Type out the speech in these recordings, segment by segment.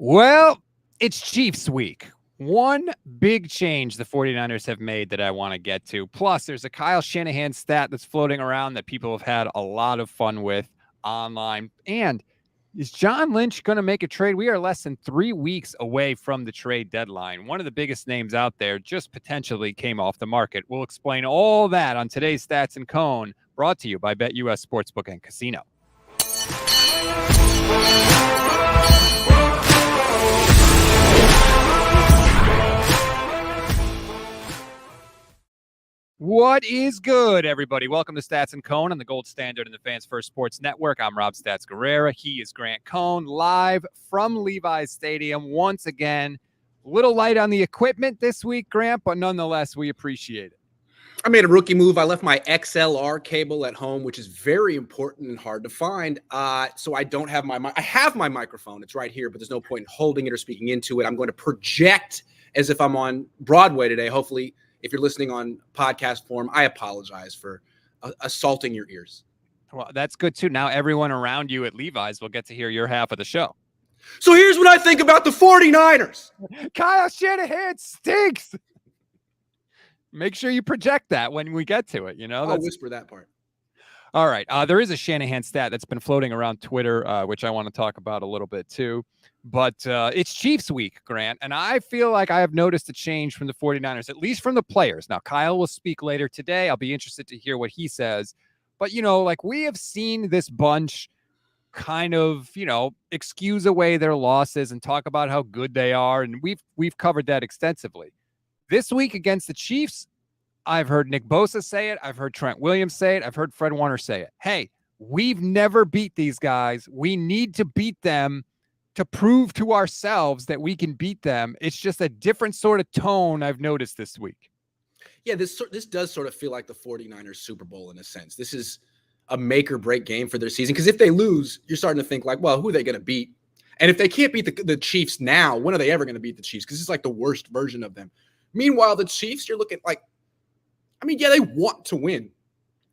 Well, it's Chiefs week. One big change the 49ers have made that I want to get to. Plus, there's a Kyle Shanahan stat that's floating around that people have had a lot of fun with online. And is John Lynch going to make a trade? We are less than 3 weeks away from the trade deadline. One of the biggest names out there just potentially came off the market. We'll explain all that on today's Stats and Cone, brought to you by BetUS Sportsbook and Casino. What is good, everybody? Welcome to Stats and Cone on the gold standard in the Fans First Sports Network. I'm Rob Stats Guerrera. He is Grant Cone, live from Levi's Stadium once again. A little light on the equipment this week, Grant, but nonetheless, we appreciate it. I made a rookie move. I left my XLR cable at home, which is very important and hard to find. So I don't have I have my microphone. It's right here, but there's no point in holding it or speaking into it. I'm going to project as if I'm on Broadway today. Hopefully, if you're listening on podcast form, I apologize for assaulting your ears. Well, that's good, too. Now everyone around you at Levi's will get to hear your half of the show. So here's what I think about the 49ers. Kyle Shanahan stinks. Make sure you project that when we get to it. You know, I'll whisper that part. All right. There is a Shanahan stat that's been floating around Twitter, which I want to talk about a little bit, too. But it's Chiefs week, Grant, and I feel like I have noticed a change from the 49ers, at least from the players. Now, Kyle will speak later today. I'll be interested to hear what he says. But, you know, like we have seen this bunch kind of, you know, excuse away their losses and talk about how good they are. And we've covered that extensively. This week against the Chiefs, I've heard Nick Bosa say it. I've heard Trent Williams say it. I've heard Fred Warner say it. Hey, we've never beat these guys. We need to beat them to prove to ourselves that we can beat them. It's just a different sort of tone I've noticed this week. Yeah, this does sort of feel like the 49ers Super Bowl in a sense. This is a make or break game for their season, because if they lose, you're starting to think like, well, who are they going to beat? And if they can't beat the Chiefs now, when are they ever going to beat the Chiefs? Because it's like the worst version of them. Meanwhile, the Chiefs, you're looking like, I mean, yeah, they want to win,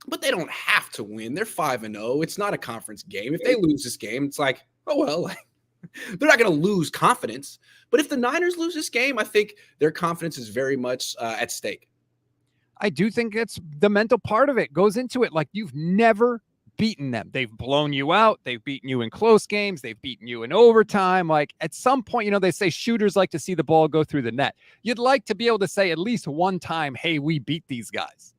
but they don't have to win. They're 5-0. It's not a conference game. If they lose this game, it's like, oh, well, they're not going to lose confidence. But if the Niners lose this game, I think their confidence is very much at stake. I do think it's the mental part of it goes into it. Like, you've never beaten them. They've blown you out. They've beaten you in close games. They've beaten you in overtime. Like, at some point, you know, they say shooters like to see the ball go through the net. You'd like to be able to say at least one time, hey, we beat these guys.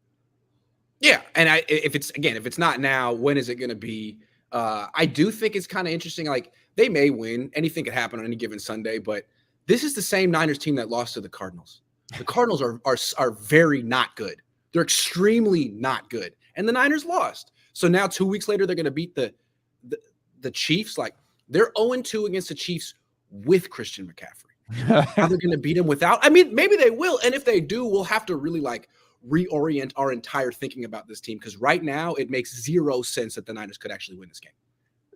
Yeah. And if it's not now, when is it going to be? I do think it's kind of interesting. Like, they may win. Anything could happen on any given Sunday, but this is the same Niners team that lost to the Cardinals. The Cardinals are very not good. They're extremely not good. And the Niners lost. So now 2 weeks later, they're going to beat the Chiefs. Like, they're 0-2 against the Chiefs with Christian McCaffrey. How they're going to beat him without? I mean, maybe they will. And if they do, we'll have to really like reorient our entire thinking about this team, because right now it makes zero sense that the Niners could actually win this game.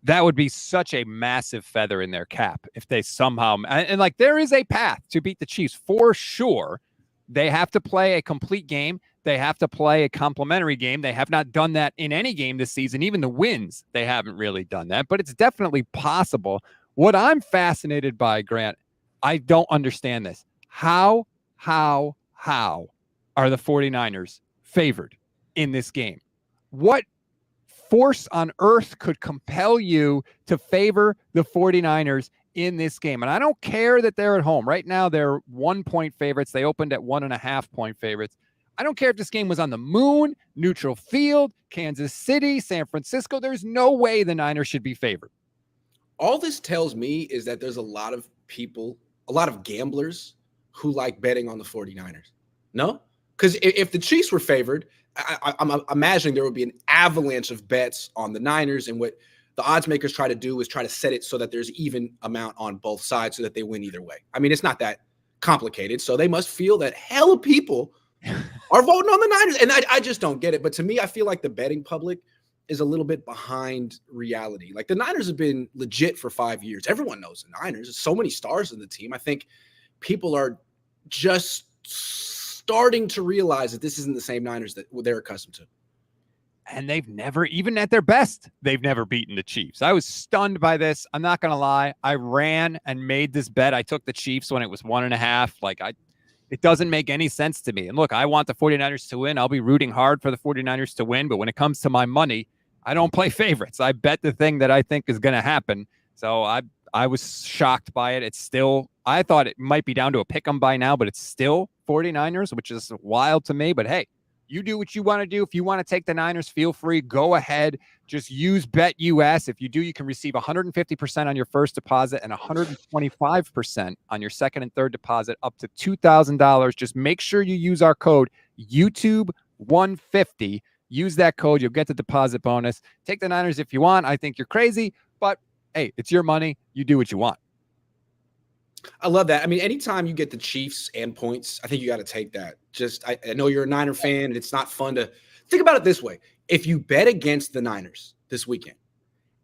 That would be such a massive feather in their cap if they somehow, and like, there is a path to beat the Chiefs for sure. They have to play a complete game. They have to play a complementary game. They have not done that in any game this season. Even the wins, they haven't really done that, but it's definitely possible. What I'm fascinated by, Grant, I don't understand this. How are the 49ers favored in this game? What force on earth could compel you to favor the 49ers in this game? And I don't care that they're at home. Right now, they're 1-point favorites. They opened at 1.5-point favorites. I don't care if this game was on the moon, neutral field, Kansas City, San Francisco. There's no way the Niners should be favored. All this tells me is that there's a lot of people, a lot of gamblers who like betting on the 49ers. No? Because if the Chiefs were favored, I'm imagining there would be an avalanche of bets on the Niners, and what the odds makers try to do is try to set it so that there's even amount on both sides so that they win either way. I mean, it's not that complicated. So they must feel that hella people are voting on the Niners. And I just don't get it. But to me, I feel like the betting public is a little bit behind reality. Like, the Niners have been legit for 5 years. Everyone knows the Niners. There's so many stars in the team. I think people are just starting to realize that this isn't the same Niners that they're accustomed to. And they've never, even at their best, they've never beaten the Chiefs. I was stunned by this. I'm not going to lie. I ran and made this bet. I took the Chiefs when it was 1.5. It doesn't make any sense to me. And look, I want the 49ers to win. I'll be rooting hard for the 49ers to win. But when it comes to my money, I don't play favorites. I bet the thing that I think is going to happen. So I was shocked by it. It's still, I thought it might be down to a pick 'em by now, but it's still 49ers, which is wild to me. But hey, you do what you want to do. If you want to take the Niners, feel free. Go ahead. Just use BetUS. If you do, you can receive 150% on your first deposit and 125% on your second and third deposit, up to $2,000. Just make sure you use our code YouTube150. Use that code. You'll get the deposit bonus. Take the Niners if you want. I think you're crazy, but hey, it's your money. You do what you want. I love that. I mean, anytime you get the Chiefs and points, I think you got to take that. Just, I know you're a Niner fan, and it's not fun to think about it this way. If you bet against the Niners this weekend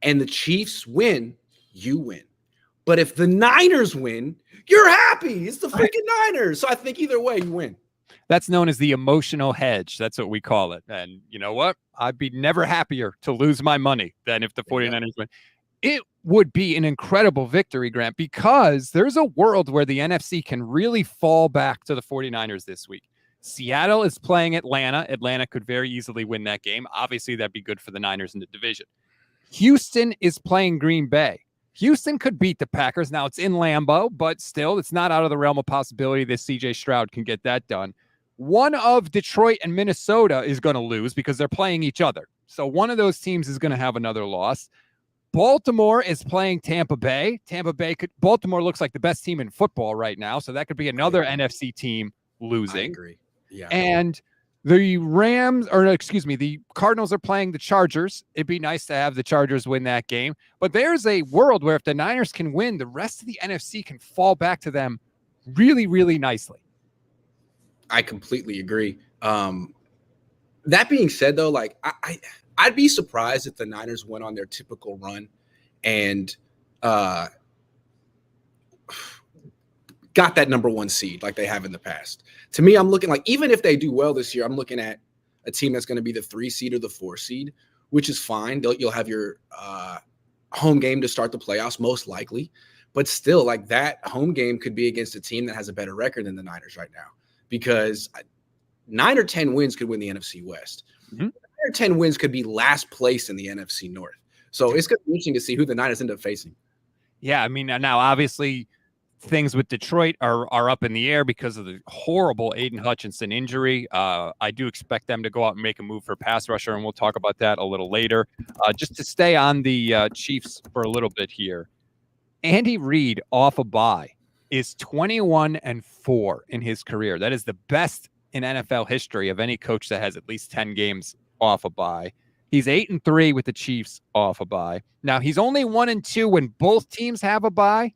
and the Chiefs win, you win. But if the Niners win, you're happy. It's the freaking Niners. So I think either way, you win. That's known as the emotional hedge. That's what we call it. And you know what? I'd be never happier to lose my money than if the 49ers win. It would be an incredible victory, Grant, because there's a world where the NFC can really fall back to the 49ers this week. Seattle is playing Atlanta. Atlanta could very easily win that game. Obviously, that'd be good for the Niners in the division. Houston is playing Green Bay. Houston could beat the Packers. Now, it's in Lambeau, but still, it's not out of the realm of possibility that C.J. Stroud can get that done. One of Detroit and Minnesota is going to lose because they're playing each other. So one of those teams is going to have another loss. Baltimore is playing Tampa Bay. Baltimore looks like the best team in football right now, so that could be another NFC team losing. I agree. Yeah. And the the Cardinals are playing the Chargers. It'd be nice to have the Chargers win that game. But there's a world where if the Niners can win, the rest of the NFC can fall back to them really, really nicely. I completely agree. That being said, though, like I'd be surprised if the Niners went on their typical run and got that number one seed like they have in the past. To me, I'm looking like, even if they do well this year, I'm looking at a team that's going to be the 3 seed or the 4 seed, which is fine. You'll have your home game to start the playoffs, most likely. But still, like, that home game could be against a team that has a better record than the Niners right now, because 9 or 10 wins could win the NFC West. Mm-hmm. 9 or 10 wins could be last place in the NFC North. So it's going to be interesting to see who the Niners end up facing. Yeah, I mean, now obviously things with Detroit are up in the air because of the horrible Aiden Hutchinson injury. I do expect them to go out and make a move for pass rusher, and we'll talk about that a little later. Just to stay on the Chiefs for a little bit here, Andy Reid off a bye is 21-4 in his career. That is the best in NFL history of any coach that has at least 10 games off a bye. He's 8-3 with the Chiefs off a bye. Now, he's only 1-2 when both teams have a bye,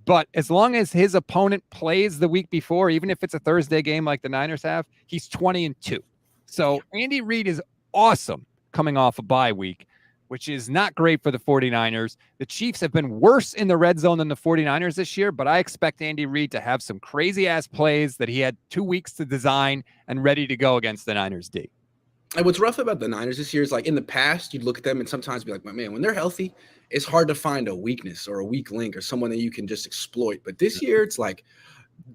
but as long as his opponent plays the week before, even if it's a Thursday game like the Niners have, he's 20-2. So Andy Reid is awesome coming off a bye week, which is not great for the 49ers. The Chiefs have been worse in the red zone than the 49ers this year, but I expect Andy Reid to have some crazy-ass plays that he had 2 weeks to design and ready to go against the Niners D. And what's rough about the Niners this year is, like, in the past, you'd look at them and sometimes be like, man, when they're healthy, it's hard to find a weakness or a weak link or someone that you can just exploit. But this year, it's like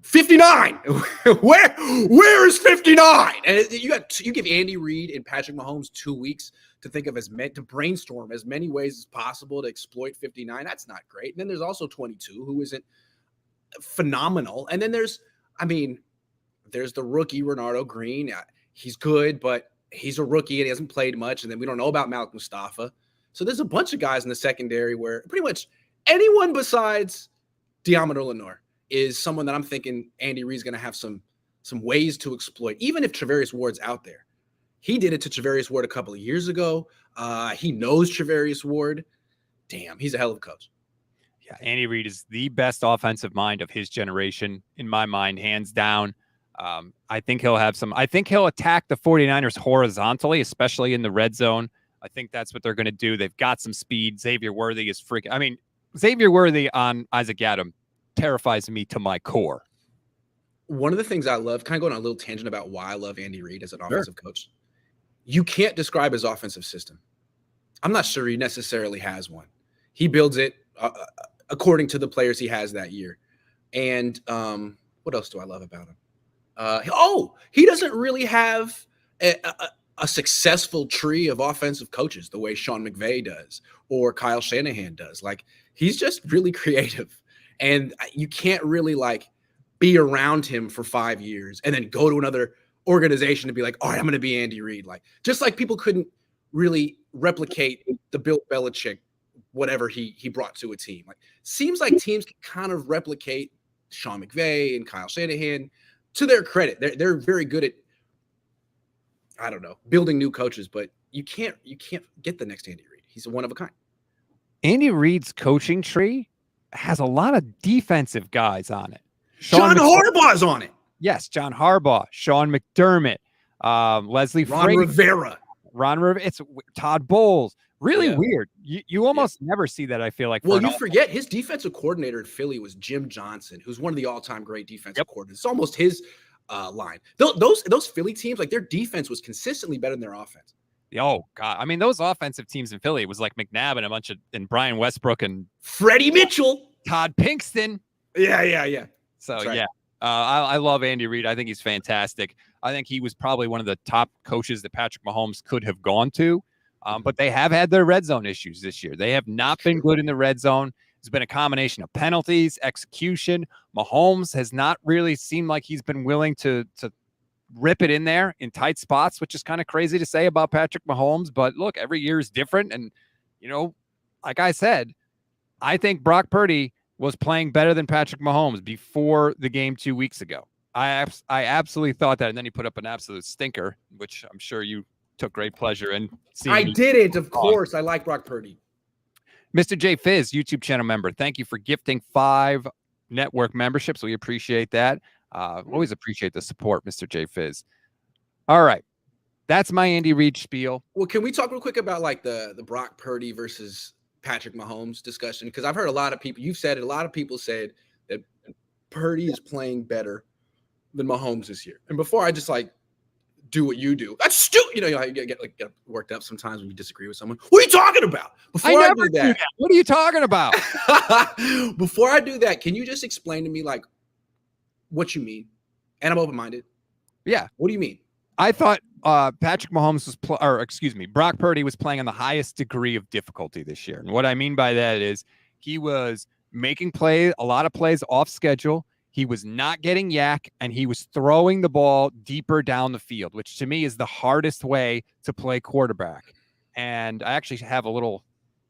59. Where is 59? And you give Andy Reid and Patrick Mahomes 2 weeks to think of to brainstorm as many ways as possible to exploit 59. That's not great. And then there's also 22, who isn't phenomenal. And then there's the rookie Renardo Green. He's good, but he's a rookie and he hasn't played much. And then we don't know about Malik Mustafa. So there's a bunch of guys in the secondary where pretty much anyone besides Deommodore Lenoir is someone that I'm thinking Andy Reid's going to have some ways to exploit, even if Travarius Ward's out there. He did it to Travarius Ward a couple of years ago. He knows Travarius Ward. Damn, he's a hell of a coach. Yeah, Andy Reid is the best offensive mind of his generation, in my mind, hands down. I think he'll attack the 49ers horizontally, especially in the red zone. I think that's what they're going to do. They've got some speed. Xavier Worthy is freaking. I mean, Xavier Worthy on Isaac Adam terrifies me to my core. One of the things I love, kind of going on a little tangent about why I love Andy Reid as an offensive coach. you can't describe his offensive system. I'm not sure he necessarily has one. He builds it according to the players he has that year. And what else do I love about him? He doesn't really have a successful tree of offensive coaches the way Sean McVay does or Kyle Shanahan does. Like, he's just really creative. And you can't really like be around him for 5 years and then go to another organization to be like, all right, I'm going to be Andy Reid. Like, just like people couldn't really replicate the Bill Belichick, whatever he brought to a team. Like, seems like teams can kind of replicate Sean McVay and Kyle Shanahan. To their credit, they're very good at, I don't know, building new coaches, but you can't get the next Andy Reid. He's a one of a kind. Andy Reid's coaching tree has a lot of defensive guys on it. John Harbaugh's on it. Yes, John Harbaugh, Sean McDermott, Leslie Rivera. It's Todd Bowles. Really weird. You almost never see that, I feel like. Well, you forget his defensive coordinator at Philly was Jim Johnson, who's one of the all-time great defensive coordinators. It's almost his line. Those Philly teams, like, their defense was consistently better than their offense. Oh God! I mean, those offensive teams in Philly, it was like McNabb and and Brian Westbrook and Freddie Mitchell, Todd Pinkston. Yeah. So right. I love Andy Reid. I think he's fantastic. I think he was probably one of the top coaches that Patrick Mahomes could have gone to. But they have had their red zone issues this year. They have not been good in the red zone. It's been a combination of penalties, execution. Mahomes has not really seemed like he's been willing to rip it in there in tight spots, which is kind of crazy to say about Patrick Mahomes. But look, every year is different. And, like I said, I think Brock Purdy was playing better than Patrick Mahomes before the game 2 weeks ago. I absolutely thought that. And then he put up an absolute stinker, which I'm sure you took great pleasure in seeing. I didn't, of course. I like Brock Purdy. Mr. J Fizz, YouTube channel member, thank you for gifting 5 network memberships. We appreciate that. Always appreciate the support, Mr. J Fizz. All right. That's my Andy Reid spiel. Well, can we talk real quick about like the Brock Purdy versus Patrick Mahomes discussion? Because I've heard a lot of people, you've said it, a lot of people said that Purdy is playing better than Mahomes this year. And before I just like do what you do, that's stupid. You get worked up sometimes when you disagree with someone. What are you talking about? Before I do that, what are you talking about? Before I do that, can you just explain to me like what you mean? And I'm open-minded. Yeah. What do you mean? I thought Patrick Mahomes Brock Purdy was playing on the highest degree of difficulty this year. And what I mean by that is he was making a lot of plays off schedule. He was not getting yak, and he was throwing the ball deeper down the field, which to me is the hardest way to play quarterback. And I actually have a little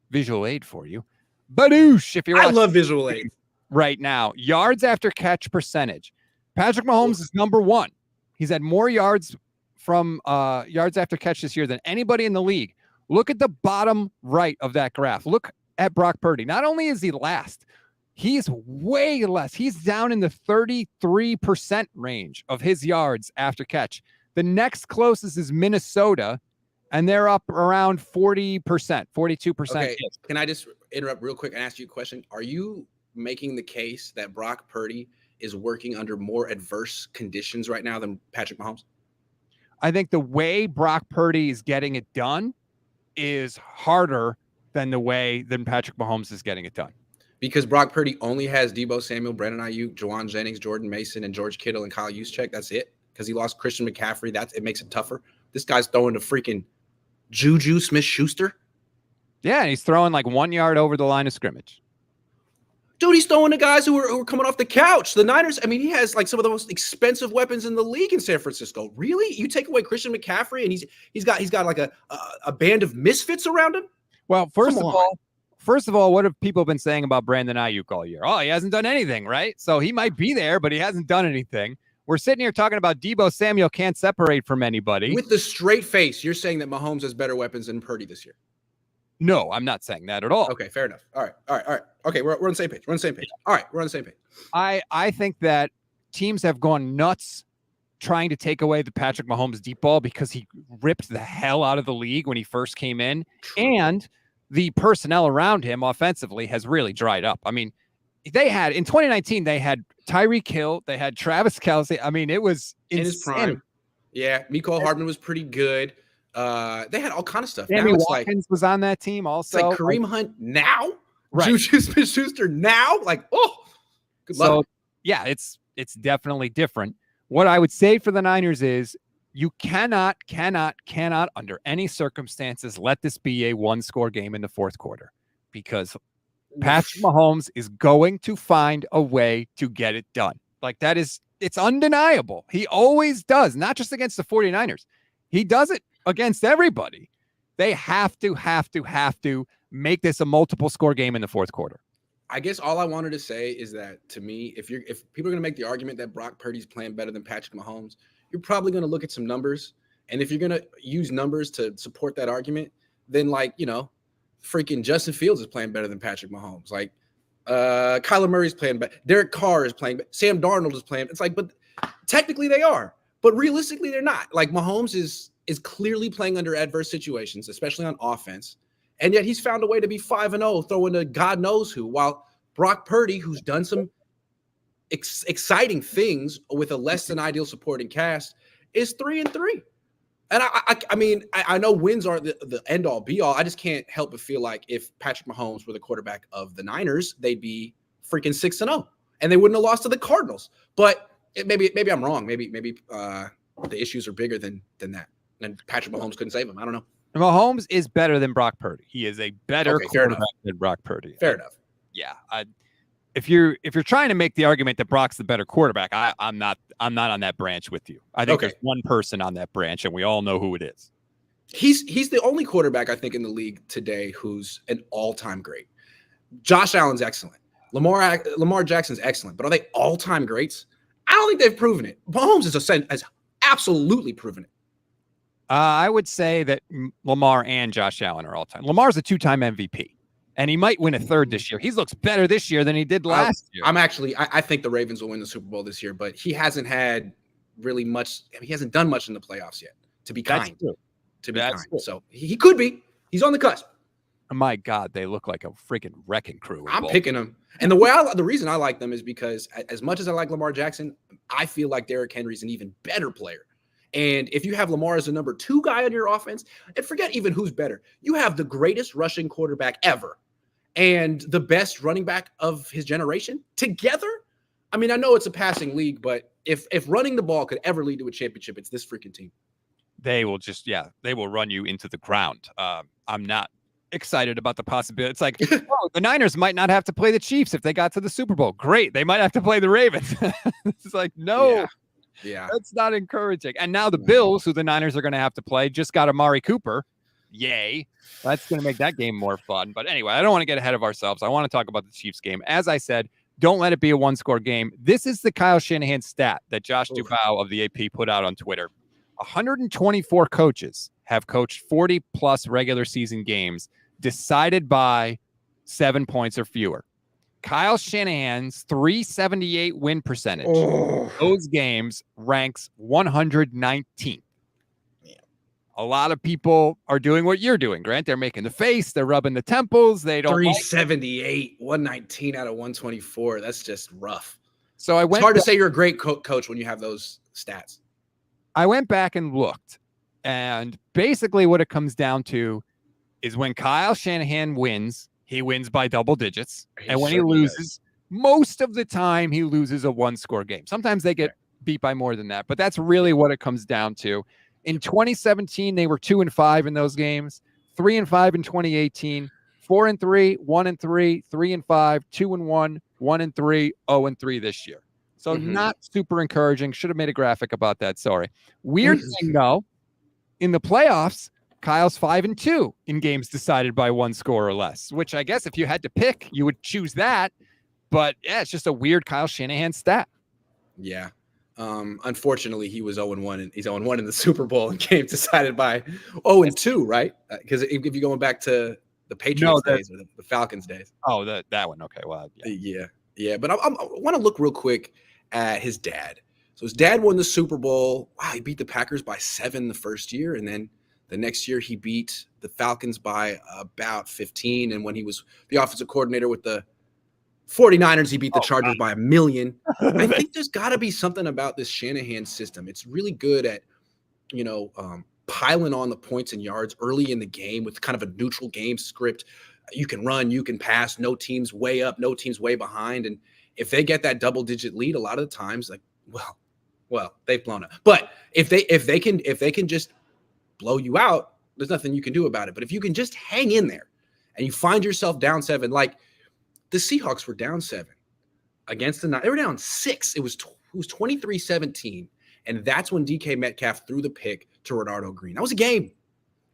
visual aid for you. Badoosh, if you're I love visual aid. Right now, yards after catch percentage. Patrick Mahomes is number 1. He's had more yards from yards after catch this year than anybody in the league. Look at the bottom right of that graph. Look at Brock Purdy. Not only is he last, he's way less. He's down in the 33% range of his yards after catch. The next closest is Minnesota, and they're up around 40%, 42%. Okay, can I just interrupt real quick and ask you a question? Are you making the case that Brock Purdy is working under more adverse conditions right now than Patrick Mahomes? I think the way Brock Purdy is getting it done is harder than Patrick Mahomes is getting it done. Because Brock Purdy only has Deebo Samuel, Brandon Ayuk, Juwan Jennings, Jordan Mason, and George Kittle and Kyle Juszczyk. That's it. Because he lost Christian McCaffrey. It makes it tougher. This guy's throwing to freaking Juju Smith-Schuster. Yeah, and he's throwing like 1 yard over the line of scrimmage. Dude, he's throwing to guys who are coming off the couch. The Niners, I mean, he has like some of the most expensive weapons in the league in San Francisco. Really? You take away Christian McCaffrey and he's got like a band of misfits around him? Well, first of all, what have people been saying about Brandon Ayuk all year? Oh, he hasn't done anything, right? So he might be there, but he hasn't done anything. We're sitting here talking about Deebo Samuel can't separate from anybody. With the straight face, you're saying that Mahomes has better weapons than Purdy this year. No, I'm not saying that at all. Okay, fair enough. All right. Okay, we're on the same page. All right, we're on the same page. I think that teams have gone nuts trying to take away the Patrick Mahomes deep ball because he ripped the hell out of the league when he first came in. True. And the personnel around him offensively has really dried up. I mean, in 2019, they had Tyreek Hill, they had Travis Kelce. I mean, it was in his prime. Yeah, Mecole Hardman was pretty good. They had all kind of stuff. Sammy Now it's Watkins was on that team also. It's like Kareem Hunt now, right? Juju Smith-Schuster now. Like, oh, good luck. So yeah, it's definitely different. What I would say for the Niners is you cannot under any circumstances let this be a one-score game in the fourth quarter, because Patrick Mahomes is going to find a way to get it done. Like it's undeniable. He always does, not just against the 49ers. He does it against everybody. They have to make this a multiple score game in the fourth quarter. I guess all I wanted to say is that, to me, if people are going to make the argument that Brock Purdy's playing better than Patrick Mahomes, you're probably going to look at some numbers. And if you're going to use numbers to support that argument, then freaking Justin Fields is playing better than Patrick Mahomes. Like Kyler Murray's playing better. Derek Carr is playing better. Sam Darnold is playing. It's like, but technically they are, but realistically they're not. Like Mahomes is clearly playing under adverse situations, especially on offense. And yet he's found a way to be 5-0, throwing to God knows who, while Brock Purdy, who's done some exciting things with a less than ideal supporting cast, is 3-3. And I know wins aren't the end all be all. I just can't help but feel like if Patrick Mahomes were the quarterback of the Niners, they'd be freaking 6-0, and they wouldn't have lost to the Cardinals. But maybe I'm wrong. Maybe the issues are bigger than that, and Patrick Mahomes couldn't save them. I don't know. Mahomes is better than Brock Purdy. He is a better quarterback than Brock Purdy. Fair enough. Yeah. If you're trying to make the argument that Brock's the better quarterback, I'm not on that branch with you. I think there's one person on that branch, and we all know who it is. He's the only quarterback I think in the league today who's an all-time great. Josh Allen's excellent. Lamar Jackson's excellent, but are they all-time greats? I don't think they've proven it. Mahomes has absolutely proven it. I would say that Lamar and Josh Allen are all-time. Lamar's a 2-time MVP, and he might win a third this year. He looks better this year than he did last year. I think the Ravens will win the Super Bowl this year, but he hasn't had really much. He hasn't done much in the playoffs yet, to be kind. So he could be. He's on the cusp. My God, they look like a freaking wrecking crew. I'm picking them. And the reason I like them is because as much as I like Lamar Jackson, I feel like Derrick Henry's an even better player. And if you have Lamar as the number 2 guy on your offense, and forget even who's better, you have the greatest rushing quarterback ever and the best running back of his generation together. I mean, I know it's a passing league, but if running the ball could ever lead to a championship, it's this freaking team. They will they will run you into the ground. I'm not excited about the possibility. It's like, the Niners might not have to play the Chiefs if they got to the Super Bowl. Great. They might have to play the Ravens. It's like, no. Yeah. That's not encouraging. And now the Bills, who the Niners are going to have to play, just got Amari Cooper. Yay. That's going to make that game more fun. But anyway, I don't want to get ahead of ourselves. I want to talk about the Chiefs game. As I said, don't let it be a one-score game. This is the Kyle Shanahan stat that Josh Dubow of the AP put out on Twitter. 124 coaches have coached 40-plus regular season games decided by 7 points or fewer. Kyle Shanahan's 378 win percentage, those games ranks 119th. Yeah. A lot of people are doing what you're doing, Grant. They're making the face. They're rubbing the temples. They don't 378, 119 out of 124. That's just rough. So it's hard to say you're a great coach when you have those stats. I went back and looked, and basically what it comes down to is when Kyle Shanahan wins, he wins by double digits. And when he loses, most of the time he loses a one-score game. Sometimes they get beat by more than that, but that's really what it comes down to. In 2017, they were 2-5 in those games, 3-5 in 2018, 4-3, 1-3, 3-5, 2-1, 1-3, 0-3 this year. So not super encouraging. Should have made a graphic about that. Sorry. Weird thing though, in the playoffs, Kyle's 5-2 in games decided by one score or less, which I guess if you had to pick, you would choose that. But yeah, it's just a weird Kyle Shanahan stat. Yeah. Unfortunately, he was 0-1, and he's 0-1 in the Super Bowl in games decided by 0-2, right? Because if you're going back to the Patriots days or the Falcons days. Oh, that one. Okay. Well, yeah. But I want to look real quick at his dad. So his dad won the Super Bowl. Wow, he beat the Packers by 7 the first year, and then the next year, he beat the Falcons by about 15. And when he was the offensive coordinator with the 49ers, he beat the Chargers by 1 million. I think there's got to be something about this Shanahan system. It's really good at, piling on the points and yards early in the game with kind of a neutral game script. You can run, you can pass, no team's way up, no team's way behind. And if they get that double-digit lead, a lot of the times, like, well, they've blown up. But if they can just blow you out, there's nothing you can do about it. But if you can just hang in there and you find yourself down 7, like the Seahawks were down 7 against the Niners. They were down 6. It was 23-17. And that's when DK Metcalf threw the pick to Renardo Green. That was a game.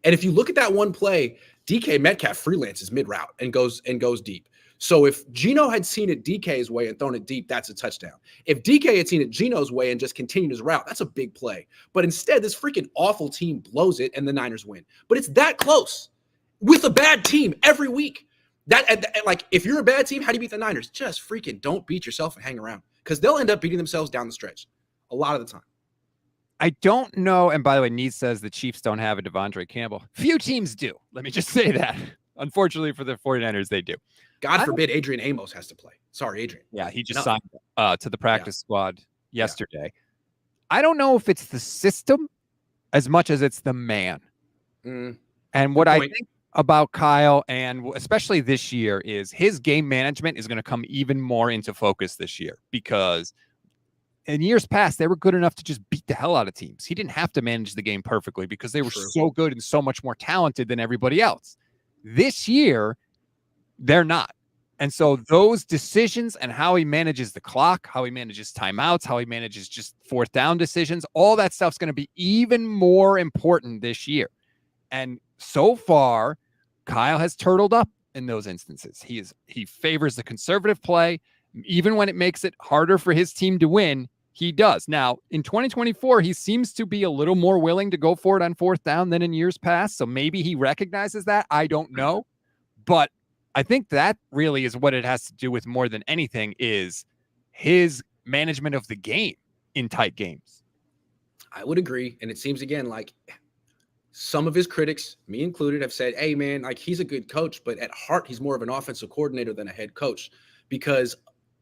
And if you look at that one play, DK Metcalf freelances mid-route and goes deep. So if Geno had seen it DK's way and thrown it deep, that's a touchdown. If DK had seen it Geno's way and just continued his route, that's a big play. But instead, this freaking awful team blows it and the Niners win. But it's that close with a bad team every week. Like, if you're a bad team, how do you beat the Niners? Just freaking don't beat yourself and hang around, because they'll end up beating themselves down the stretch a lot of the time. I don't know. And by the way, Neat says the Chiefs don't have a Devondre Campbell. Few teams do. Let me just say that. Unfortunately for the 49ers, they do. God forbid Adrian Amos has to play. Sorry, Adrian. Yeah, he just signed to the practice squad yesterday. Yeah. I don't know if it's the system as much as it's the man. And what I think about Kyle, and especially this year, is his game management is going to come even more into focus this year, because in years past, they were good enough to just beat the hell out of teams. He didn't have to manage the game perfectly because they were so good and so much more talented than everybody else. This year, they're not. And so those decisions and how he manages the clock, how he manages timeouts, how he manages just fourth down decisions, all that stuff's going to be even more important this year. And so far, Kyle has turtled up in those instances. He favors the conservative play. Even when it makes it harder for his team to win, he does. Now, in 2024, he seems to be a little more willing to go for it on fourth down than in years past. So maybe he recognizes that. I don't know. But I think that really is what it has to do with more than anything, is his management of the game in tight games. I would agree. And it seems, again, like some of his critics, me included, have said, hey, man, like, he's a good coach, but at heart, he's more of an offensive coordinator than a head coach, because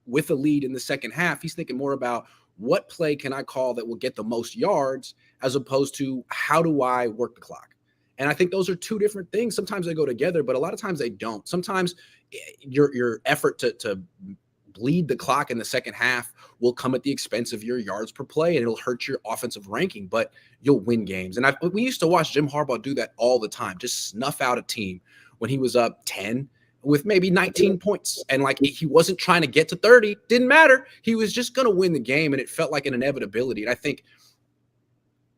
with a lead in the second half, he's thinking more about what play can I call that will get the most yards, as opposed to how do I work the clock. And I think those are two different things. Sometimes they go together, but a lot of times they don't. Sometimes your effort to bleed the clock in the second half will come at the expense of your yards per play, and it'll hurt your offensive ranking, but you'll win games. And we used to watch Jim Harbaugh do that all the time, just snuff out a team when he was up 10 with maybe 19 points. And like, he wasn't trying to get to 30. Didn't matter. He was just going to win the game, and it felt like an inevitability. And I think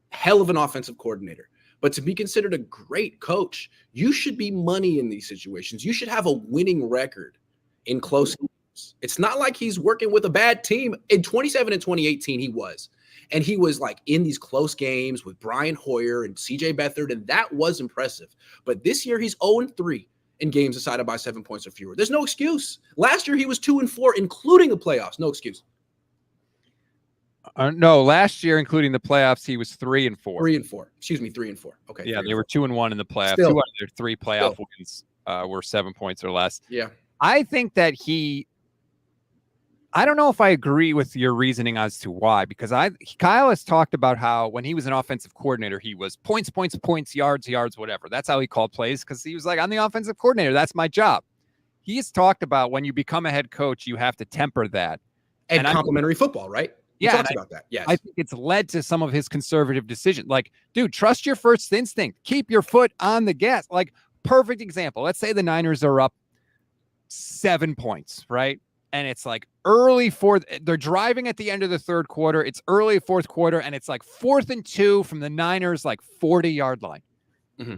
hell of an offensive coordinator. But to be considered a great coach, you should be money in these situations. You should have a winning record in close games. It's not like he's working with a bad team. In 27 and 2018, he was. And he was like in these close games with Brian Hoyer and CJ Beathard, and that was impressive. But this year, he's 0-3 in games decided by 7 points or fewer. There's no excuse. Last year, he was 2-4, including the playoffs. No excuse. No, last year, including the playoffs, he was 3-4. 3-4. Excuse me, 3-4. Okay. Yeah, they were 2-1 in the playoffs. Still. 2 out of their 3 playoff wins were 7 points or less. Yeah. I think that I don't know if I agree with your reasoning as to why, because Kyle has talked about how when he was an offensive coordinator, he was points, yards, whatever. That's how he called plays, because he was like, I'm the offensive coordinator. That's my job. He's talked about when you become a head coach, you have to temper that. And complimentary football, right? Yeah, talks about that. Yes. I think it's led to some of his conservative decisions. Like, dude, trust your first instinct. Keep your foot on the gas. Like, perfect example. Let's say the Niners are up 7 points, right? And it's like early fourth. They're driving at the end of the third quarter. It's early fourth quarter, and it's like 4th and 2 from the Niners, like 40-yard line. Mm-hmm.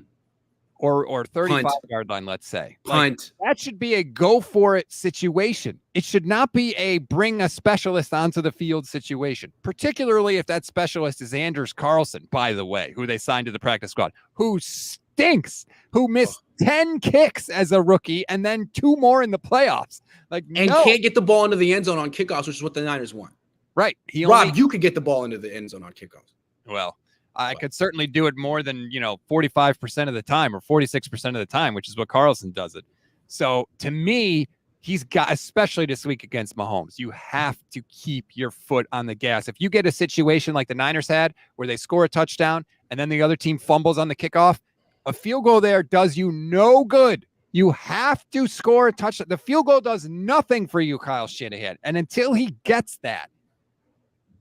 Or 35-yard line, let's say. Punt. Like, that should be a go-for-it situation. It should not be a bring a specialist onto the field situation, particularly if that specialist is Anders Carlson, by the way, who they signed to the practice squad, who stinks, who missed 10 kicks as a rookie and then 2 more in the playoffs. Can't get the ball into the end zone on kickoffs, which is what the Niners want. Right. You could get the ball into the end zone on kickoffs. Well, I could certainly do it more than, 45% of the time or 46% of the time, which is what Carlson does it. So to me, he's got, especially this week against Mahomes, you have to keep your foot on the gas. If you get a situation like the Niners had where they score a touchdown and then the other team fumbles on the kickoff, a field goal there does you no good. You have to score a touchdown. The field goal does nothing for you, Kyle Shanahan. And until he gets that,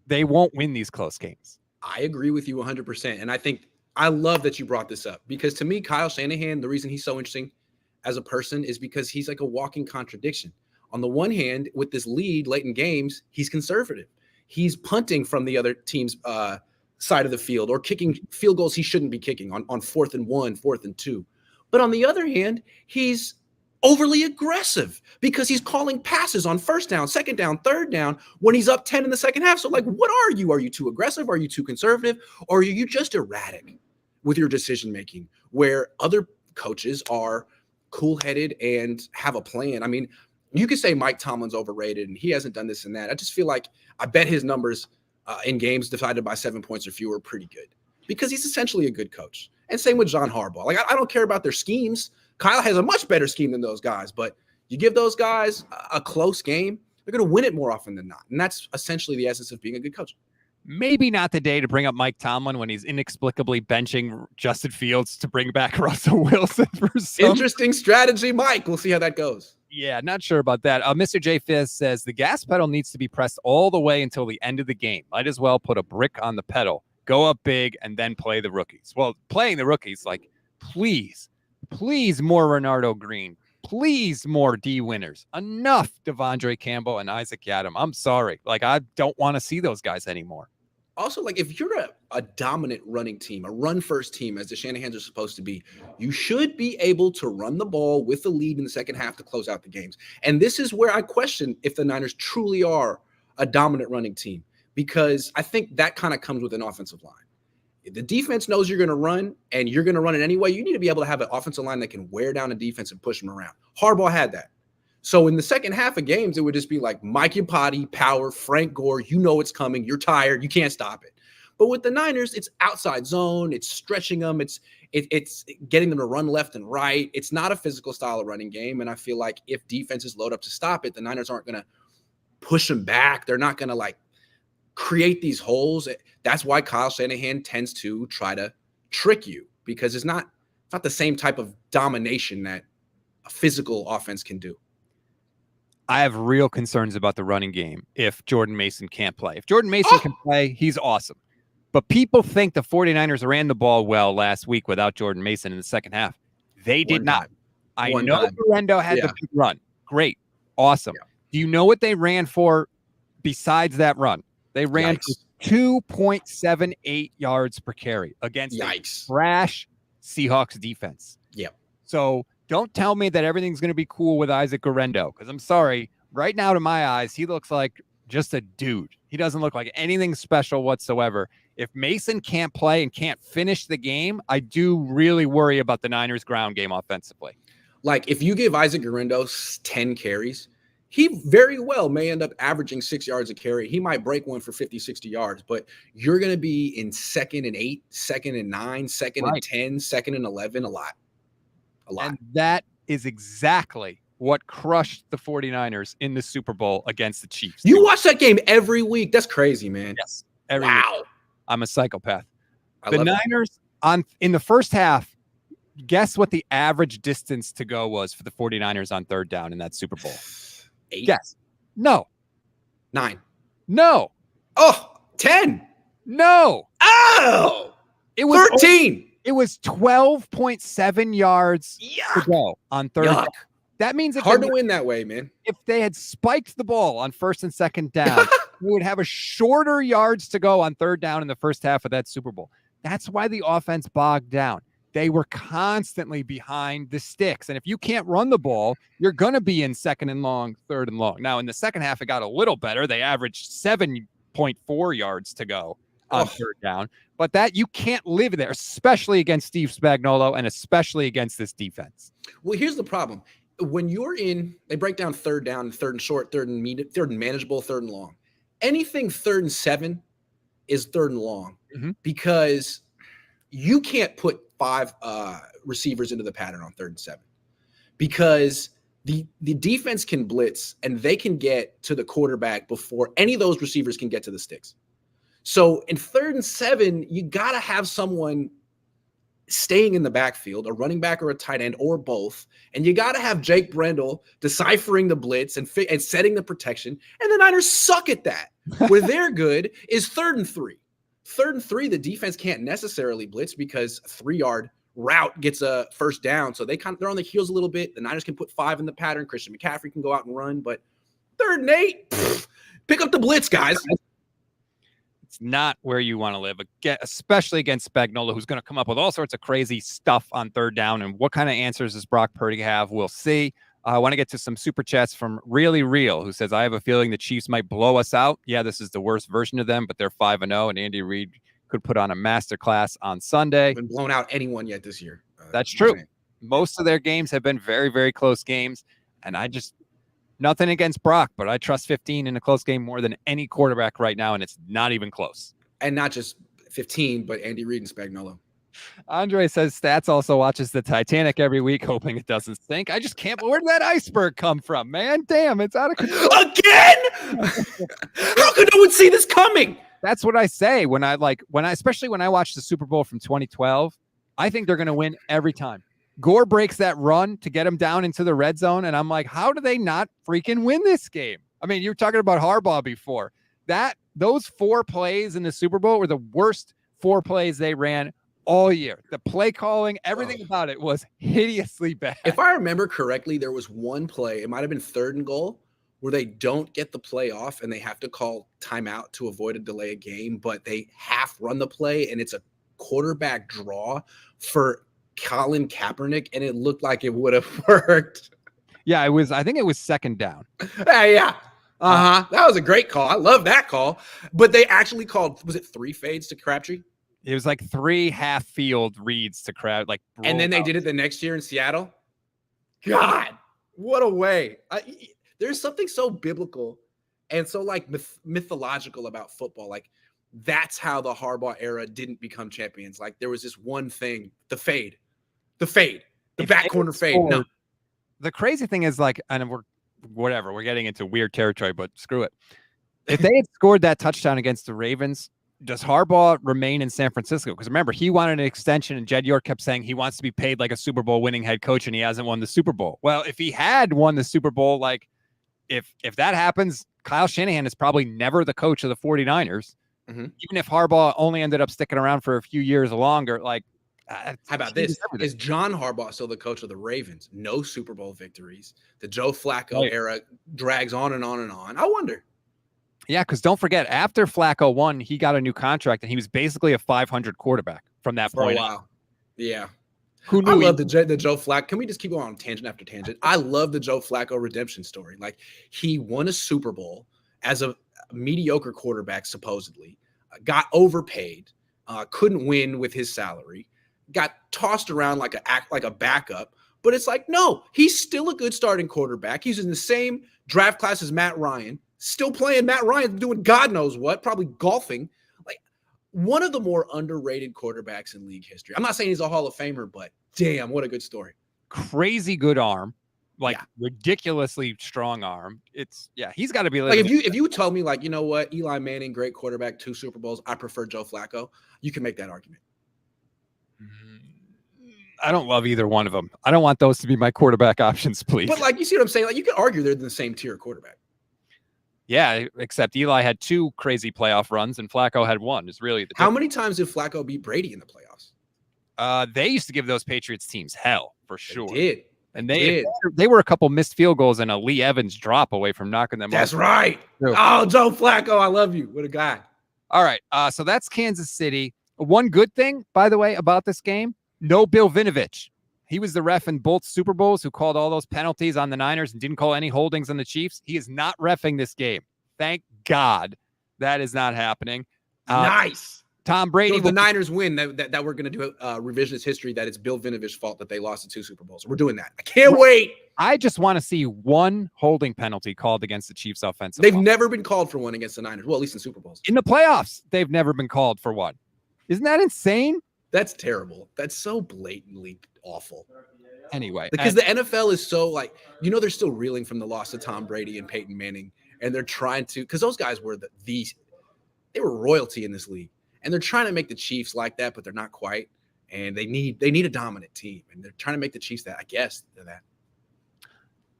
they won't win these close games. I agree with you 100%. And I love that you brought this up, because to me, Kyle Shanahan, the reason he's so interesting as a person is because he's like a walking contradiction. On the one hand, with this lead late in games, he's conservative. He's punting from the other team's side of the field or kicking field goals he shouldn't be kicking on 4th and 1, 4th and 2. But on the other hand, he's overly aggressive because he's calling passes on 1st down, 2nd down, 3rd down when he's up 10 in the second half. So like, what are you? Are you too aggressive? Are you too conservative? Or are you just erratic with your decision making, where other coaches are cool-headed and have a plan? I mean, you could say Mike Tomlin's overrated and he hasn't done this and that. I just feel like I bet his numbers in games decided by 7 points or fewer are pretty good because he's essentially a good coach. And same with John Harbaugh. Like, I don't care about their schemes. Kyle has a much better scheme than those guys, but you give those guys a close game, they're going to win it more often than not. And that's essentially the essence of being a good coach. Maybe not the day to bring up Mike Tomlin when he's inexplicably benching Justin Fields to bring back Russell Wilson for some interesting strategy, Mike. We'll see how that goes. Yeah, not sure about that. Mr. J. Fizz says the gas pedal needs to be pressed all the way until the end of the game. Might as well put a brick on the pedal, go up big, and then play the rookies. Well, playing the rookies, like, please more Renardo Green. Please more D winners. Enough Devondre Campbell and Isaac Yiadom. I'm sorry. Like, I don't want to see those guys anymore. Also, like, if you're a dominant running team, a run-first team, as the Shanahans are supposed to be, you should be able to run the ball with the lead in the second half to close out the games. And this is where I question if the Niners truly are a dominant running team, because I think that kind of comes with an offensive line. If the defense knows you're going to run and you're going to run it anyway, you need to be able to have an offensive line that can wear down a defense and push them around. Harbaugh had that. So in the second half of games, it would just be like Mike Iupati, power, Frank Gore. You know it's coming. You're tired. You can't stop it. But with the Niners, it's outside zone. It's stretching them. It's getting them to run left and right. It's not a physical style of running game. And I feel like if defenses load up to stop it, the Niners aren't going to push them back. They're not going to like create these holes. That's why Kyle Shanahan tends to try to trick you, because it's not the same type of domination that a physical offense can do. I have real concerns about the running game if Jordan Mason can't play. If Jordan Mason can play, he's awesome. But people think the 49ers ran the ball well last week without Jordan Mason in the second half. They did not. I know Garendo had the big run. Great. Awesome. Yeah. Do you know what they ran for besides that run? They ran for 2.78 yards per carry against a brash Seahawks defense. Yep. So don't tell me that everything's going to be cool with Isaac Garendo, because I'm sorry. Right now, to my eyes, he looks like just a dude. He doesn't look like anything special whatsoever. If Mason can't play and can't finish the game, I do really worry about the Niners' ground game offensively. Like, if you give Isaac Garendo 10 carries, he very well may end up averaging 6 yards a carry. He might break one for 50, 60 yards, but you're going to be in 2nd and 8, 2nd and 9, 2nd and 10, 2nd and 11 a lot. And that is exactly what crushed the 49ers in the Super Bowl against the Chiefs. You watch that game every week. That's crazy, man. Yes. Every week. I'm a psychopath. The Niners in the first half, guess what the average distance to go was for the 49ers on 3rd down in that Super Bowl? 8. Guess. No. 9. No. Oh, 10. No. Oh. It was 13. It was 12.7 yards to go on 3rd down. That means it's hard to win that way, man. If they had spiked the ball on 1st and 2nd down, we would have a shorter yards to go on 3rd down in the first half of that Super Bowl. That's why the offense bogged down. They were constantly behind the sticks. And if you can't run the ball, you're going to be in 2nd and long, 3rd and long. Now, in the second half, it got a little better. They averaged 7.4 yards to go on 3rd down. But that you can't live there, especially against Steve Spagnuolo and especially against this defense. Well, here's the problem. When you're they break down 3rd down, 3rd and short, 3rd and manageable, 3rd and long. Anything 3rd and 7 is 3rd and long, because you can't put 5 receivers into the pattern on 3rd and 7, because The defense can blitz, and they can get to the quarterback before any of those receivers can get to the sticks. So in 3rd and 7, you got to have someone staying in the backfield, a running back or a tight end or both. And you got to have Jake Brendel deciphering the blitz and setting the protection. And the Niners suck at that. Where they're good is 3rd and 3. 3rd and 3, the defense can't necessarily blitz because a 3-yard route gets a first down. So they're on the heels a little bit. The Niners can put 5 in the pattern. Christian McCaffrey can go out and run. But 3rd and 8, pick up the blitz, guys. It's not where you want to live, especially against Spagnuolo, who's going to come up with all sorts of crazy stuff on 3rd down. And what kind of answers does Brock Purdy have? We'll see. I want to get to some super chats from Really Real, who says, I have a feeling the Chiefs might blow us out. Yeah, this is the worst version of them, but they're 5-0, and Andy Reid could put on a masterclass on Sunday. Been blown out anyone yet this year. That's true. Most of their games have been very, very close games, and nothing against Brock, but I trust 15 in a close game more than any quarterback right now, and it's not even close. And not just 15, but Andy Reid and Spagnuolo. Andre says Stats also watches the Titanic every week, hoping it doesn't sink. I just can't. Where did that iceberg come from, man? Damn, it's out of control. Again? How could no one see this coming? That's what I say especially when I watch the Super Bowl from 2012. I think they're going to win every time. Gore breaks that run to get him down into the red zone, and I'm like, how do they not freaking win this game? I mean, you were talking about Harbaugh before. Those 4 plays in the Super Bowl were the worst 4 plays they ran all year. The play calling, everything about it was hideously bad. If I remember correctly, there was one play, it might have been 3rd and goal, where they don't get the play off and they have to call timeout to avoid a delay of game, but they half run the play, and it's a quarterback draw for Colin Kaepernick, and it looked like it would have worked. Yeah, I think it was 2nd down. Yeah. That was a great call. I love that call. But they actually called, was it 3 fades to Crabtree? It was like 3 half-field reads to Crabtree. And then they did it the next year in Seattle. God, what a way. There's something so biblical and so mythological about football. Like, that's how the Harbaugh era didn't become champions. Like, there was this one thing, the fade, the back corner fade. No. The crazy thing is, and we're getting into weird territory, but screw it. If they had scored that touchdown against the Ravens, does Harbaugh remain in San Francisco? Because remember, he wanted an extension, and Jed York kept saying he wants to be paid like a Super Bowl winning head coach, and he hasn't won the Super Bowl. Well, if he had won the Super Bowl, if that happens, Kyle Shanahan is probably never the coach of the 49ers. Mm-hmm. Even if Harbaugh only ended up sticking around for a few years longer, how about this? Is John Harbaugh still the coach of the Ravens? No Super Bowl victories. The Joe Flacco era drags on and on and on. I wonder. Yeah, because don't forget, after Flacco won, he got a new contract, and he was basically a 500 quarterback from that point. For a while. Yeah. Who knew? I love the Joe Flacco. Can we just keep going on tangent after tangent? I love the Joe Flacco redemption story. Like, he won a Super Bowl as a mediocre quarterback, supposedly, got overpaid, couldn't win with his salary, got tossed around like a backup. But it's like, no, he's still a good starting quarterback. He's in the same draft class as Matt Ryan, still playing. Matt Ryan doing God knows what, probably golfing. Like, one of the more underrated quarterbacks in league history. I'm not saying he's a Hall of Famer, but damn, what a good story. Crazy good arm. Ridiculously strong arm. He's got to be like, if you told me, like, you know what, Eli Manning, great quarterback, 2 Super Bowls, I prefer Joe Flacco, you can make that argument. I don't love either one of them. I don't want those to be my quarterback options, please. But you see what I'm saying? Like, you could argue they're in the same tier quarterback. Yeah, except Eli had 2 crazy playoff runs and Flacco had 1. Is really the difference. How many times did Flacco beat Brady in the playoffs? They used to give those Patriots teams hell, for sure. They did. And they were a couple missed field goals and a Lee Evans drop away from knocking them That's off. Right. Oh, Joe Flacco, I love you. What a guy. All right, so that's Kansas City. One good thing, by the way, about this game, no Bill Vinovich. He was the ref in both Super Bowls who called all those penalties on the Niners and didn't call any holdings on the Chiefs. He is not reffing this game. Thank God that is not happening. Nice. Tom Brady. So if the Niners win, that we're going to do a revisionist history that it's Bill Vinovich's fault that they lost the 2 Super Bowls. We're doing that. I can't wait. I just want to see one holding penalty called against the Chiefs offensive. They've never been called for one against the Niners. Well, at least in Super Bowls. In the playoffs, they've never been called for one. Isn't that insane? That's terrible. That's so blatantly awful. Anyway, Because the NFL is so like, they're still reeling from the loss of Tom Brady and Peyton Manning, and they're trying to, because those guys were they were royalty in this league, and they're trying to make the Chiefs like that, but they're not quite, and they need a dominant team, and they're trying to make the Chiefs that. I guess they're that.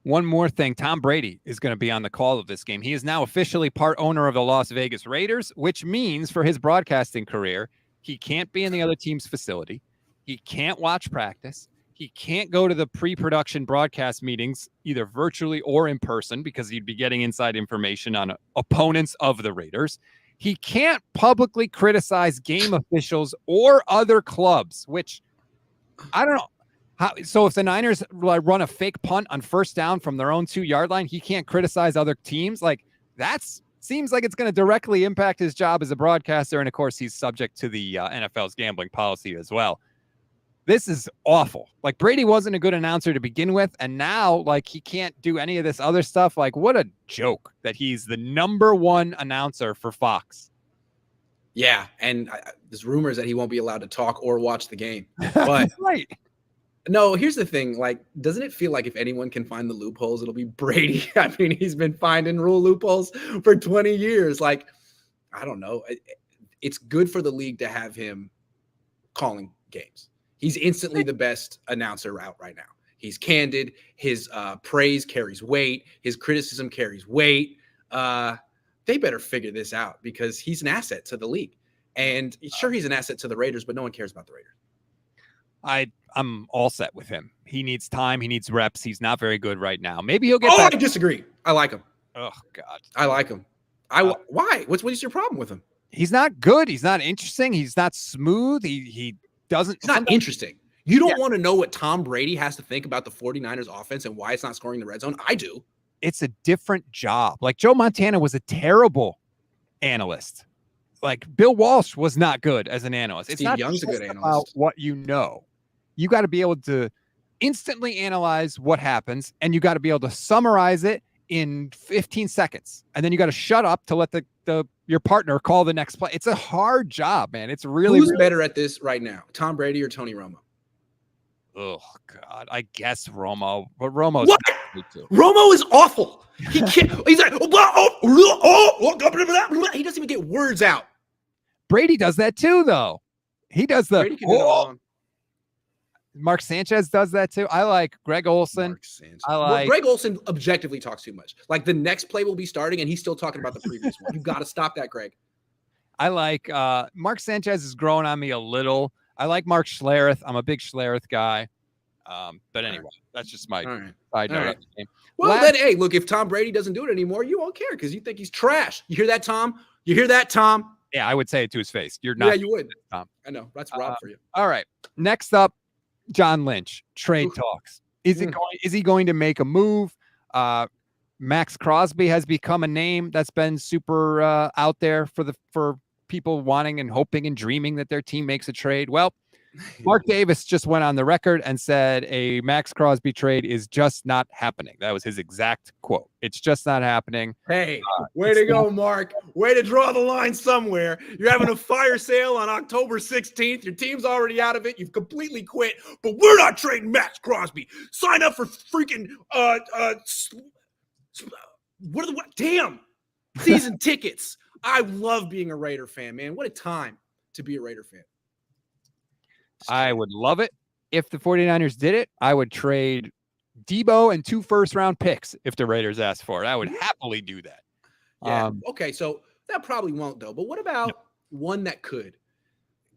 One more thing, Tom Brady is going to be on the call of this game. He is now officially part owner of the Las Vegas Raiders, which means for his broadcasting career, he can't be in the other team's facility. He can't watch practice. He can't go to the pre-production broadcast meetings, either virtually or in person, because he'd be getting inside information on opponents of the Raiders. He can't publicly criticize game officials or other clubs, which I don't know. So if the Niners run a fake punt on first down from their own 2-yard line, he can't criticize other teams. Like, seems like it's going to directly impact his job as a broadcaster. And of course, he's subject to the NFL's gambling policy as well. This is awful. Like, Brady wasn't a good announcer to begin with. And now, like, he can't do any of this other stuff. Like, what a joke that he's the #1 announcer for Fox. Yeah. And there's rumors that he won't be allowed to talk or watch the game. But right. No, here's the thing. Like, doesn't it feel like if anyone can find the loopholes, it'll be Brady? I mean, he's been finding rule loopholes for 20 years. Like, I don't know. It's good for the league to have him calling games. He's instantly the best announcer out right now. He's candid. His praise carries weight. His criticism carries weight. They better figure this out because he's an asset to the league. And sure, he's an asset to the Raiders, but no one cares about the Raiders. I'm all set with him. He needs time. He needs reps. He's not very good right now. Maybe he'll get back. I disagree. I like him. Oh, God. I like him. Why? What is your problem with him? He's not good. He's not interesting. He's not smooth. He doesn't. It's not interesting. You don't want to know what Tom Brady has to think about the 49ers offense and why it's not scoring the red zone? I do. It's a different job. Like, Joe Montana was a terrible analyst. Like, Bill Walsh was not good as an analyst. It's not Young's a good analyst. About what you know. You got to be able to instantly analyze what happens, and you got to be able to summarize it in 15 seconds. And then you got to shut up to let your partner call the next play. It's a hard job, man. It's really better at this right now, Tom Brady or Tony Romo? Oh, God. I guess Romo. But Romo's what? Romo is awful. He can't. He's like, he doesn't even get words out. Brady does that too, though. He does the. Brady can do it all. Mark Sanchez does that too. I like Greg Olsen. Greg Olsen objectively talks too much. Like, the next play will be starting and he's still talking about the previous one. You got to stop that, Greg. I like Mark Sanchez is growing on me a little. I like Mark Schlereth. I'm a big Schlereth guy. But anyway, that's just my side note. Well, then, look, if Tom Brady doesn't do it anymore, you won't care because you think he's trash. You hear that, Tom? You hear that, Tom? Yeah, I would say it to his face. You're not. Yeah, you would. Tom. I know. That's Rob for you. All right. Next up, John Lynch, trade talks. Is he going to make a move? Maxx Crosby has become a name that's been super out there for people wanting and hoping and dreaming that their team makes a trade. Well, Mark Davis just went on the record and said a Maxx Crosby trade is just not happening. That was his exact quote. It's just not happening. Hey, way to go, Mark. Way to draw the line somewhere. You're having a fire sale on October 16th. Your team's already out of it. You've completely quit, but we're not trading Maxx Crosby. Sign up for freaking damn season tickets. I love being a Raider fan, man. What a time to be a Raider fan. I would love it if the 49ers did it. I would trade Debo and 2 first-round picks if the Raiders asked for it. I would happily do that. Yeah. Okay, so that probably won't, though. But what about one that could?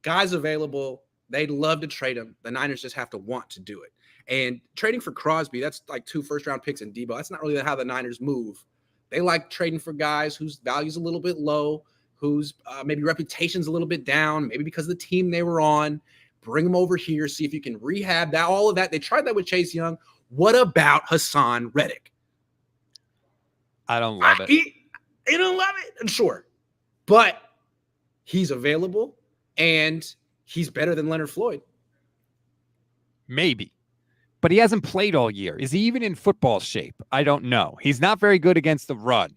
Guys available. They'd love to trade them. The Niners just have to want to do it. And trading for Crosby, that's like 2 first-round picks and Debo. That's not really how the Niners move. They like trading for guys whose value's a little bit low, whose maybe reputation's a little bit down, maybe because of the team they were on. Bring them over here, see if you can rehab that, all of that. They tried that with Chase Young. What about Hassan Reddick? I don't love it. He don't love it? Sure. But he's available, and he's better than Leonard Floyd. Maybe. But he hasn't played all year. Is he even in football shape? I don't know. He's not very good against the run.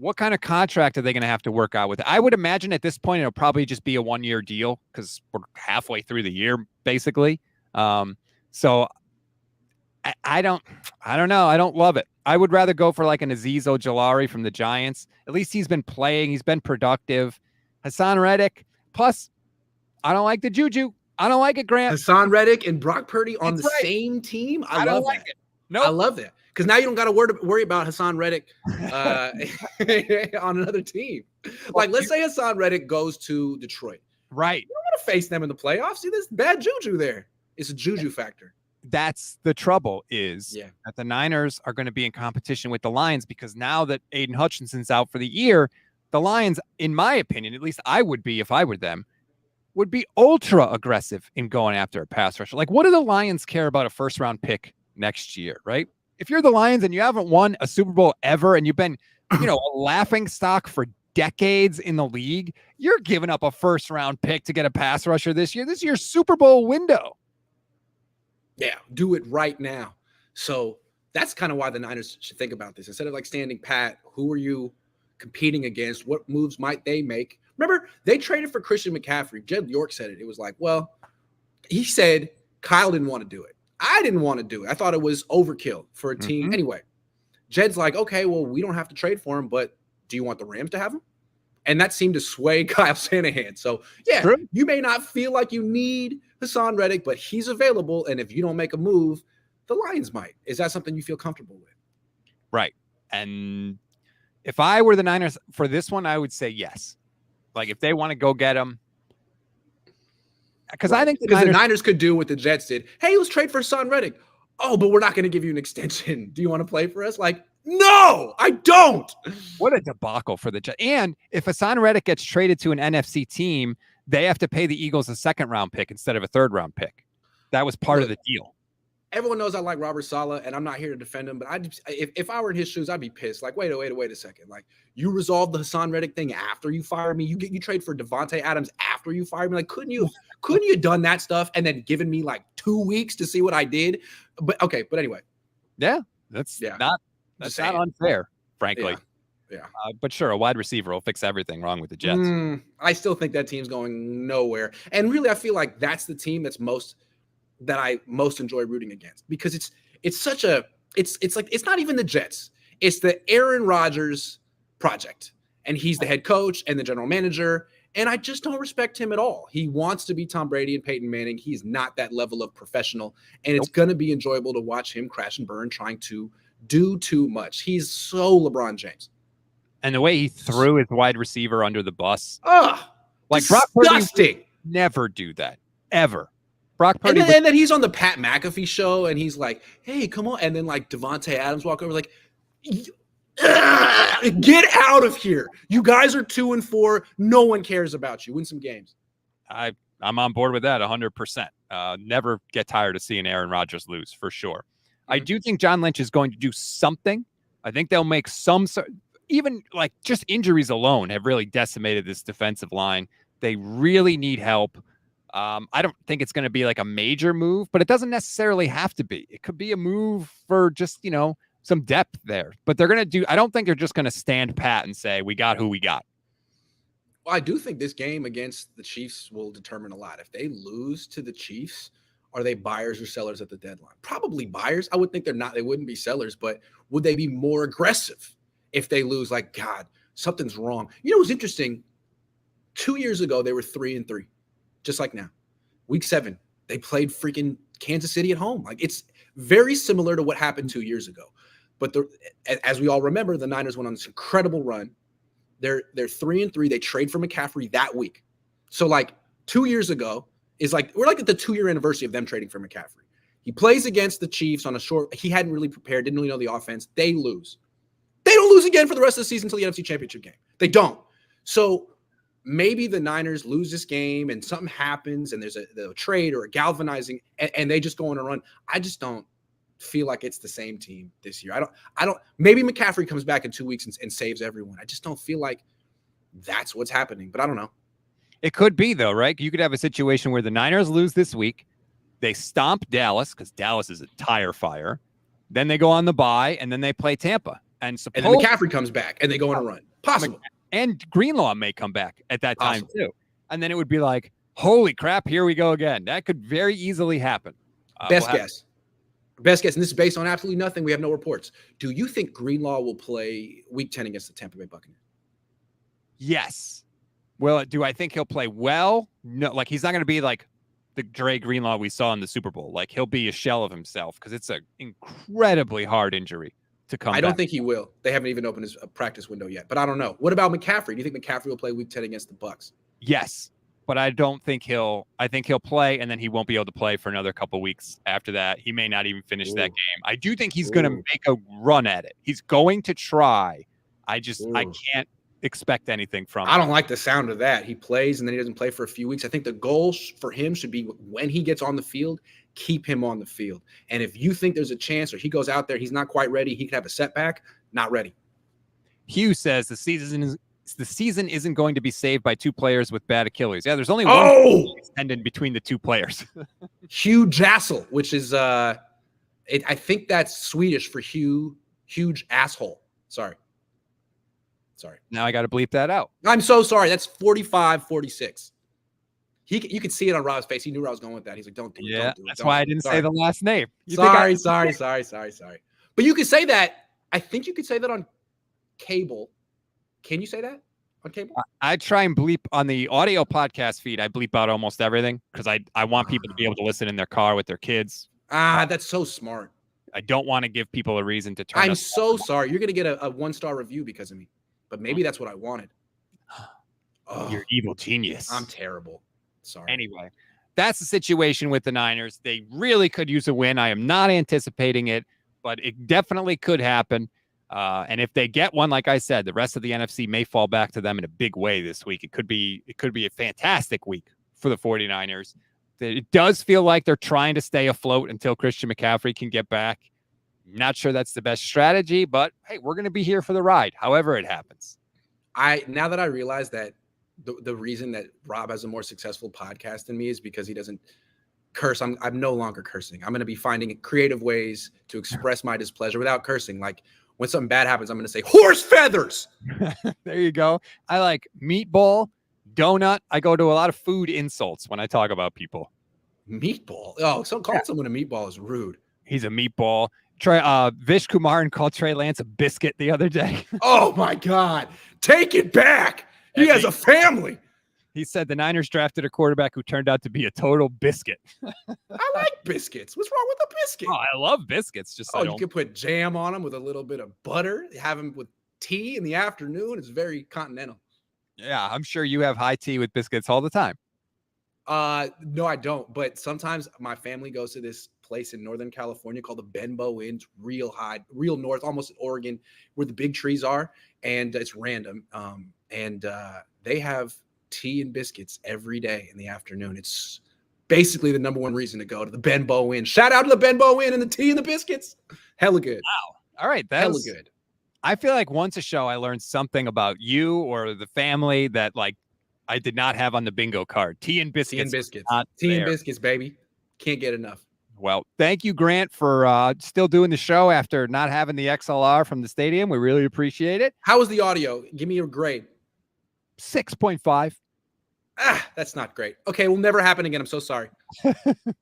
what kind of contract are they going to have to work out with it? I would imagine at this point, it'll probably just be a 1-year deal because we're halfway through the year, basically. So I don't know. I don't love it. I would rather go for like an Azeez Ojulari from the Giants. At least he's been playing. He's been productive. Hassan Reddick. Plus, I don't like the juju. I don't like it, Grant. Hassan Reddick and Brock Purdy on That's the same team. I don't love like that. it. Nope. I love that. Because now you don't got to worry about Hassan Reddick on another team. Like, let's say Hassan Reddick goes to Detroit. Right. You don't want to face them in the playoffs. See, there's bad juju there. It's a juju factor. That's the trouble is that the Niners are going to be in competition with the Lions because now that Aiden Hutchinson's out for the year, the Lions, in my opinion, at least I would be if I were them, would be ultra aggressive in going after a pass rusher. Like, what do the Lions care about a first-round pick next year, right? If you're the Lions and you haven't won a Super Bowl ever and you've been, a laughing stock for decades in the league, you're giving up a first-round pick to get a pass rusher this year. This is your Super Bowl window. Yeah, do it right now. So that's kind of why the Niners should think about this. Instead of like standing pat, who are you competing against? What moves might they make? Remember, they traded for Christian McCaffrey. Jed York said it. It was like, well, he said Kyle didn't want to do it. I didn't want to do it. I thought it was overkill for a team. Mm-hmm. Anyway, Jed's like, okay, well, we don't have to trade for him, but do you want the Rams to have him? And that seemed to sway Kyle Shanahan. So, yeah, you may not feel like you need Hassan Reddick, but he's available. And if you don't make a move, the Lions might. Is that something you feel comfortable with? Right. And if I were the Niners for this one, I would say yes. Like, if they want to go get him. Because I think the Niners could do what the Jets did. Hey, let's trade for Hassan Reddick. Oh, but we're not going to give you an extension. Do you want to play for us? Like, no, I don't. What a debacle for the Jets. And if Hassan Reddick gets traded to an NFC team, they have to pay the Eagles a second-round pick instead of a third-round pick. That was part of the deal. Everyone knows I like Robert Saleh, and I'm not here to defend him, but if I were in his shoes, I'd be pissed. Like, wait a second. Like, you resolved the Hassan Reddick thing after you fired me. You trade for Devontae Adams after you fired me. Like, couldn't you have done that stuff and then given me like 2 weeks to see what I did? But okay, but anyway. Yeah, that's not unfair, frankly. Yeah. But sure, a wide receiver will fix everything wrong with the Jets. I still think that team's going nowhere. And really, I feel like that's the team that I most enjoy rooting against because it's like it's not even the Jets. It's the Aaron Rodgers project. And he's the head coach and the general manager. And I just don't respect him at all. He wants to be Tom Brady and Peyton Manning. He's not that level of professional. And it's going to be enjoyable to watch him crash and burn trying to do too much. He's so LeBron James. And the way he threw his wide receiver under the bus. Like Brock Purdy never do that. Ever. Brock Purdy. And then he's on the Pat McAfee show and he's like, hey, come on. And then like Devontae Adams walk over like, get out of here. You guys are 2-4. No one cares about you. Win some games. I'm on board with that 100%. Never get tired of seeing Aaron Rodgers lose for sure. I do think John Lynch is going to do something. I think they'll make even like just injuries alone have really decimated this defensive line. They really need help. I don't think it's going to be like a major move, but it doesn't necessarily have to be. It could be a move for just, some depth there. But I don't think they're just going to stand pat and say, we got who we got. Well, I do think this game against the Chiefs will determine a lot. If they lose to the Chiefs, are they buyers or sellers at the deadline? Probably buyers. I would think they wouldn't be sellers, but would they be more aggressive if they lose? Like, God, something's wrong. You know what's interesting? 2 years ago, they were 3-3, just like now. Week 7, they played freaking Kansas City at home. Like, it's very similar to what happened 2 years ago. But as we all remember, the Niners went on this incredible run. They're 3-3. They trade for McCaffrey that week. So like 2 years ago is like, we're like at the 2-year anniversary of them trading for McCaffrey. He plays against the Chiefs on a short, he hadn't really prepared, didn't really know the offense. They lose. They don't lose again for the rest of the season until the NFC Championship game. They don't. So maybe the Niners lose this game and something happens and there's a trade or a galvanizing and they just go on a run. I just don't feel like it's the same team this year. I don't, maybe McCaffrey comes back in 2 weeks and saves everyone. I just don't feel like that's what's happening, but I don't know. It could be though, right? You could have a situation where the Niners lose this week. They stomp Dallas because Dallas is a tire fire. Then they go on the bye and then they play Tampa. And then McCaffrey comes back and they go on a run. Possible. And Greenlaw may come back at that time Possible. too. And then it would be like, holy crap, here we go again. That could very easily happen. Best guess. Best guess, and this is based on absolutely nothing. We have no reports. Do you think Greenlaw will play Week 10 against the Tampa Bay Buccaneers? Yes. Well, do I think he'll play well? No, like he's not going to be like the Dre Greenlaw we saw in the Super Bowl. Like he'll be a shell of himself because it's an incredibly hard injury to come back. I don't think he will. They haven't even opened his practice window yet, but I don't know. What about McCaffrey? Do you think McCaffrey will play Week 10 against the Bucs? Yes, but I don't think I think he'll play, and then he won't be able to play for another couple weeks after that. He may not even finish that game. I do think he's going to make a run at it. He's going to try. I can't expect anything from him. I don't like the sound of that. He plays and then he doesn't play for a few weeks. I think the goal for him should be when he gets on the field, keep him on the field. And if you think there's a chance or he goes out there, he's not quite ready, he could have a setback, not ready. Hugh says the season isn't going to be saved by two players with bad Achilles. Yeah, there's only one tendon between the two players. Hugh Jassel, which is I think that's Swedish for huge asshole. Sorry. Now I got to bleep that out. I'm so sorry. That's 45-46. You could see it on Rob's face. He knew where I was going with that. He's like, don't do it. Yeah, don't do it. that's why I didn't say the last name. Sorry. But you could say that. I think you could say that on cable. Can you say that on cable? I try and bleep on the audio podcast feed. I bleep out almost everything because I want people to be able to listen in their car with their kids. That's so smart. I don't want to give people a reason to turn. I'm so sorry. You're going to get a 1-star review because of me. But maybe that's what I wanted. You're evil genius. I'm terrible. Sorry. Anyway, that's the situation with the Niners. They really could use a win. I am not anticipating it, but it definitely could happen. And if they get one, like I said, the rest of the NFC may fall back to them in a big way this week. It could be a fantastic week for the 49ers. It does feel like they're trying to stay afloat until Christian McCaffrey can get back. Not sure that's the best strategy, but hey, we're going to be here for the ride, however it happens. Now that I realize that the reason that Rob has a more successful podcast than me is because he doesn't curse. I'm no longer cursing. I'm going to be finding creative ways to express my displeasure without cursing. Like when something bad happens, I'm going to say horse feathers. There you go. I like meatball, donut. I go to a lot of food insults when I talk about people. Meatball. Oh, so calling someone a meatball is rude. He's a meatball. Vish Kumar called Trey Lance a biscuit the other day. Oh my God. Take it back. He has a family. He said the Niners drafted a quarterback who turned out to be a total biscuit. I like biscuits. What's wrong with a biscuit? Oh, I love biscuits. You can put jam on them with a little bit of butter. Have them with tea in the afternoon. It's very continental. Yeah, I'm sure you have high tea with biscuits all the time. No, I don't. But sometimes my family goes to this place in Northern California called the Benbow Inn. It's real high, real north, almost in Oregon, where the big trees are, and it's random. And they have tea and biscuits every day in the afternoon. It's basically the number one reason to go to the Benbow Inn. Shout out to the Benbow Inn and the tea and the biscuits. Hella good. Wow. All right, that's hella good. I feel like once a show I learned something about you or the family that like I did not have on the bingo card. Tea and biscuits. Tea and biscuits, baby. Can't get enough. Well, thank you, Grant, for still doing the show after not having the XLR from the stadium. We really appreciate it. How was the audio? Give me a grade. 6.5. That's not great. Okay, will never happen again. I'm so sorry.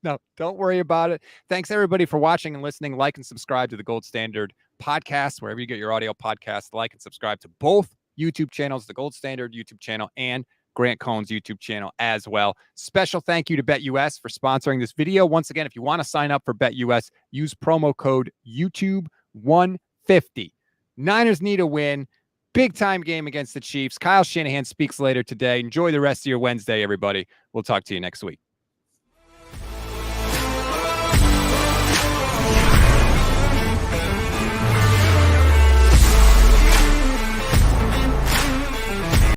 No, don't worry about it. Thanks, everybody, for watching and listening. Like and subscribe to the Gold Standard podcast, wherever you get your audio podcast. Like and subscribe to both YouTube channels, the Gold Standard YouTube channel and Grant Cohn's YouTube channel as well. Special thank you to BetUS for sponsoring this video. Once again, if you want to sign up for BetUS, use promo code YouTube150. Niners need a win. Big time game against the Chiefs. Kyle Shanahan speaks later today. Enjoy the rest of your Wednesday, everybody. We'll talk to you next week.